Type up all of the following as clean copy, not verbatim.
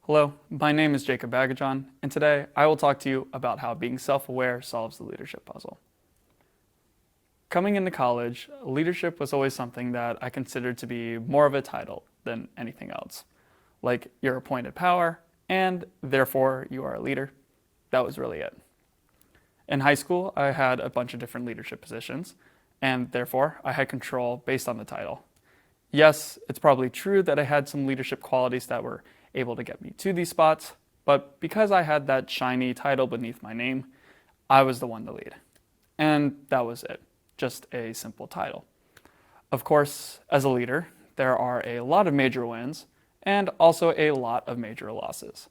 Hello, my name is Jacob Bagadiong, and today I will talk to you about how being self-aware solves the leadership puzzle. Coming into college, leadership was always something that I considered to be more of a title than anything else. Like, you're appointed power, and therefore you are a leader. That was really it. In high school, I had a bunch of different leadership positions, and therefore I had control based on the title. Yes, it's probably true that I had some leadership qualities that were able to get me to these spots, but because I had that shiny title beneath my name, I was the one to lead. And that was it, just a simple title. Of course, as a leader, there are a lot of major wins and also a lot of major losses.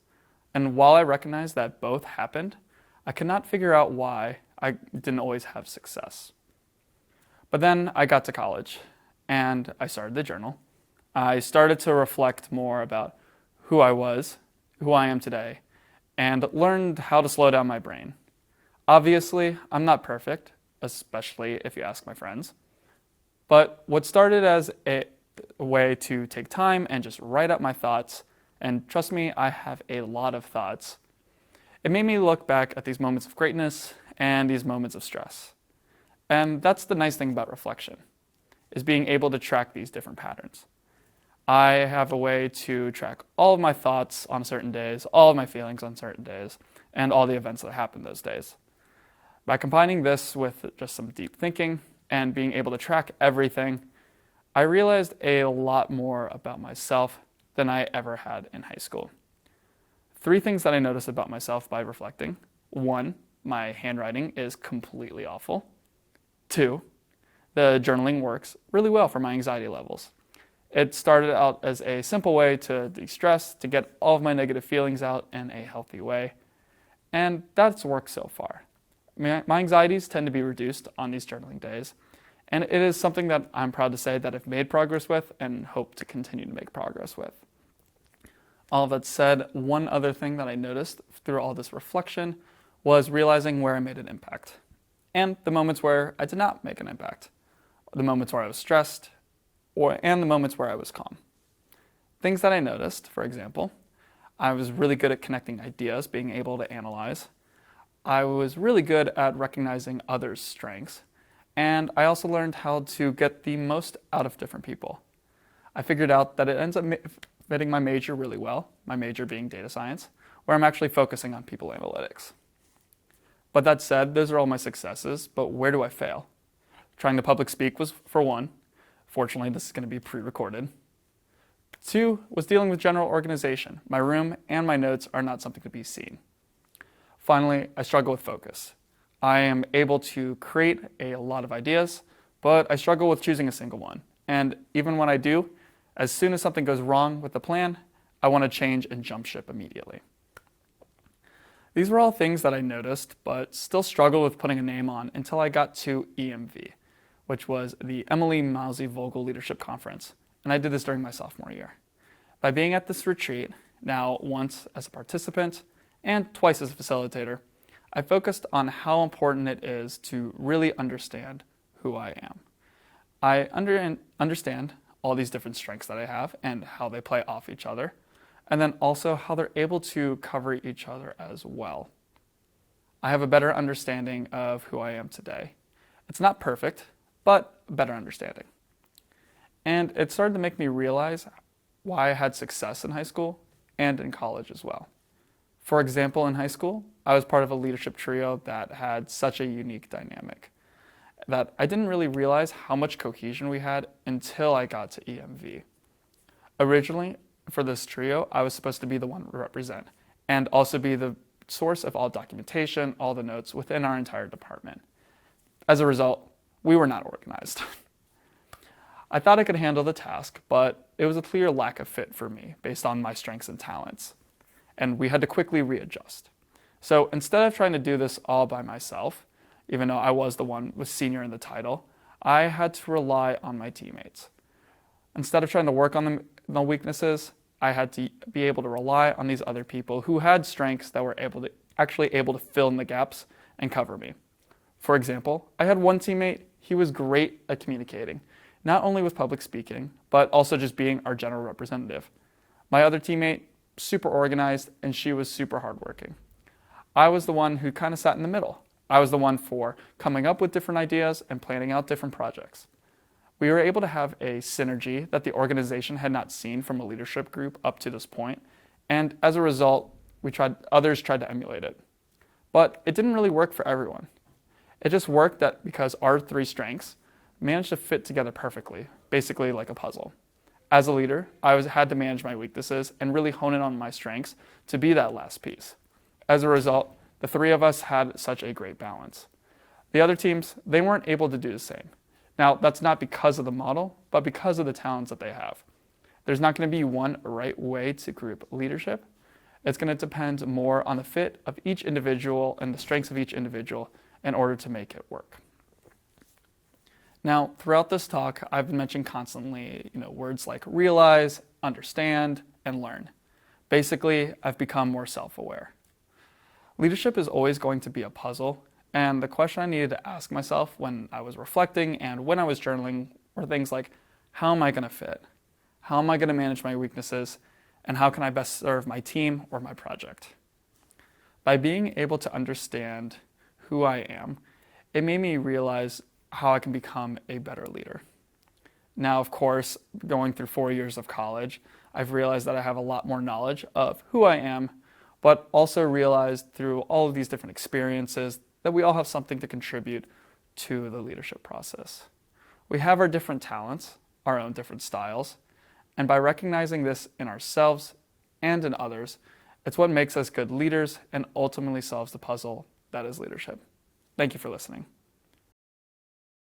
And while I recognize that both happened, I could not figure out why I didn't always have success. But then I got to college and I started the journal. I started to reflect more about who I was, who I am today, and learned how to slow down my brain. Obviously, I'm not perfect, especially if you ask my friends. But what started as a way to take time and just write up my thoughts, and trust me, I have a lot of thoughts, it made me look back at these moments of greatness and these moments of stress. And that's the nice thing about reflection, is being able to track these different patterns. I have a way to track all of my thoughts on certain days, all of my feelings on certain days, and all the events that happened those days. By combining this with just some deep thinking and being able to track everything, I realized a lot more about myself than I ever had in high school. 3 things that I noticed about myself by reflecting. 1, my handwriting is completely awful. 2, the journaling works really well for my anxiety levels. It started out as a simple way to de-stress, to get all of my negative feelings out in a healthy way. And that's worked so far. My anxieties tend to be reduced on these journaling days. And it is something that I'm proud to say that I've made progress with and hope to continue to make progress with. All of that said, one other thing that I noticed through all this reflection was realizing where I made an impact. And the moments where I did not make an impact. The moments where I was stressed, and the moments where I was calm. Things that I noticed, for example, I was really good at connecting ideas, being able to analyze. I was really good at recognizing others' strengths. And I also learned how to get the most out of different people. I figured out that it ends up fitting my major really well, my major being data science, where I'm actually focusing on people analytics. But that said, those are all my successes, but where do I fail? Trying to public speak was for 1. Fortunately, this is going to be pre-recorded. 2 was dealing with general organization. My room and my notes are not something to be seen. Finally, I struggle with focus. I am able to create a lot of ideas, but I struggle with choosing a single one. And even when I do, as soon as something goes wrong with the plan, I want to change and jump ship immediately. These were all things that I noticed, but still struggled with putting a name on until I got to EMV, which was the Emily Mousy Vogel Leadership Conference, and I did this during my sophomore year. By being at this retreat, now once as a participant and twice as a facilitator, I focused on how important it is to really understand who I am. I understand all these different strengths that I have and how they play off each other, and then also how they're able to cover each other as well. I have a better understanding of who I am today. It's not perfect, but a better understanding. And it started to make me realize why I had success in high school and in college as well. For example, in high school, I was part of a leadership trio that had such a unique dynamic that I didn't really realize how much cohesion we had until I got to EMV. Originally, for this trio, I was supposed to be the one to represent and also be the source of all documentation, all the notes within our entire department. As a result, we were not organized. I thought I could handle the task, but it was a clear lack of fit for me based on my strengths and talents, and we had to quickly readjust. So instead of trying to do this all by myself, even though I was the one with senior in the title, I had to rely on my teammates. Instead of trying to work on the weaknesses, I had to be able to rely on these other people who had strengths that were able to fill in the gaps and cover me. For example, I had one teammate, he was great at communicating, not only with public speaking, but also just being our general representative. My other teammate, super organized and she was super hardworking. I was the one who kind of sat in the middle. I was the one for coming up with different ideas and planning out different projects. We were able to have a synergy that the organization had not seen from a leadership group up to this point, and as a result, others tried to emulate it. But it didn't really work for everyone. It just worked that because our three strengths managed to fit together perfectly, basically like a puzzle. As a leader, I had to manage my weaknesses and really hone in on my strengths to be that last piece. As a result, the three of us had such a great balance. The other teams, they weren't able to do the same. Now, that's not because of the model, but because of the talents that they have. There's not going to be one right way to group leadership. It's going to depend more on the fit of each individual and the strengths of each individual in order to make it work. Now, throughout this talk, I've been mentioning constantly, words like realize, understand, and learn. Basically, I've become more self-aware. Leadership is always going to be a puzzle, and the question I needed to ask myself when I was reflecting and when I was journaling were things like, how am I going to fit? How am I going to manage my weaknesses? And how can I best serve my team or my project? By being able to understand who I am, it made me realize how I can become a better leader. Now, of course, going through 4 years of college, I've realized that I have a lot more knowledge of who I am, but also realized through all of these different experiences that we all have something to contribute to the leadership process. We have our different talents, our own different styles, and by recognizing this in ourselves and in others, it's what makes us good leaders and ultimately solves the puzzle that is leadership. Thank you for listening.